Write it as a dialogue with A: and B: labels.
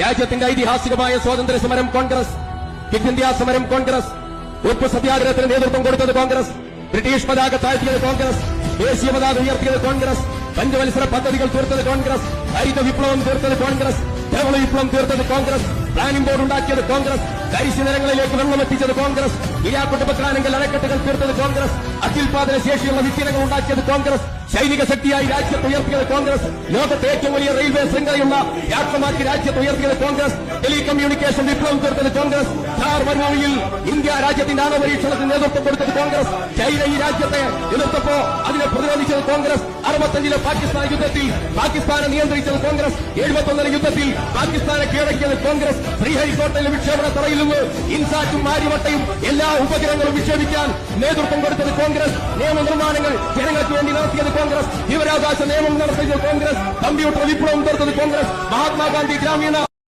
A: രാജ്യത്തിന്റെ ഐതിഹാസികമായ സ്വാതന്ത്ര്യ സമരം കോൺഗ്രസ്, ക്വിറ്റ് ഇന്ത്യ സമരം കോൺഗ്രസ്, ഉപ്പ് സത്യാഗ്രഹത്തിന് നേതൃത്വം കൊടുത്തത് കോൺഗ്രസ്, ബ്രിട്ടീഷ് പതാക താഴ്ത്തിയത് കോൺഗ്രസ്, ദേശീയ പതാക ഉയർത്തിയത് കോൺഗ്രസ്, പഞ്ചവത്സര പദ്ധതികൾ തീർത്തത് കോൺഗ്രസ്, ഹരിത വിപ്ലവം തീർത്തത് കോൺഗ്രസ്, ധവള വിപ്ലവം തീർത്തത് കോൺഗ്രസ്, പ്ലാനിംഗ് ബോർഡ് ഉണ്ടാക്കിയത് കോൺഗ്രസ്, കരിശി നിരങ്ങളിലേക്ക് വെള്ളമെത്തിച്ചത് കോൺഗ്രസ്, ഇരാക്കുട്ടുപക്രാനങ്ങൾ അണക്കെട്ടുകൾ തീർത്തത് കോൺഗ്രസ്, അത്യുൽപാദന ശേഷിയുള്ള വിത്തിനങ്ങൾ ഉണ്ടാക്കിയത് കോൺഗ്രസ്, സൈനിക ശക്തിയായി രാജ്യത്ത് ഉയർത്തിയത് കോൺഗ്രസ്, ലോകത്തെ ഏറ്റവും വലിയ റെയിൽവേ ശൃംഖലയുള്ള രാഷ്ട്രമാക്കി രാജ്യത്ത് ഉയർത്തിയത് കോൺഗ്രസ്, ടെലികമ്മ്യൂണിക്കേഷൻ വിപ്ലവം തീർത്തത് കോൺഗ്രസ്, ധാർ മരുഭൂമിയിൽ ഇന്ത്യ രാജ്യത്തിന്റെ ആണവപരീക്ഷണത്തിന് നേതൃത്വം കൊടുത്തത് കോൺഗ്രസ്, ചൈന ഈ രാജ്യത്തെ എതിർത്തപ്പോ അതിനെ പ്രതിരോധിച്ചത് കോൺഗ്രസ്, 65-ലെ പാകിസ്ഥാൻ യുദ്ധത്തിൽ പാകിസ്ഥാനെ നിയന്ത്രിച്ചത് കോൺഗ്രസ്, 71-ലെ യുദ്ധത്തിൽ പാകിസ്ഥാനെ കീഴടക്കിയത് കോൺഗ്രസ്, ശ്രീഹരിക്കോട്ടയിലെ വിക്ഷേപണ തറയിൽ നിന്ന് ഇൻസാറ്റും മാരിവട്ടയും എല്ലാ ഉപഗ്രഹങ്ങളും വിക്ഷേപിക്കാൻ നേതൃത്വം കൊടുത്തത് കോൺഗ്രസ്, നിയമനിർമ്മാണങ്ങൾ ജനങ്ങൾക്ക് വേണ്ടി നടത്തിയത് കോൺഗ്രസ്, വിവരാവകാശ നിയമം നടത്തിയത് കോൺഗ്രസ്, കമ്പ്യൂട്ടർ വിപ്ലവം തീർത്തത് കോൺഗ്രസ്, മഹാത്മാഗാന്ധി ഗ്രാമീണ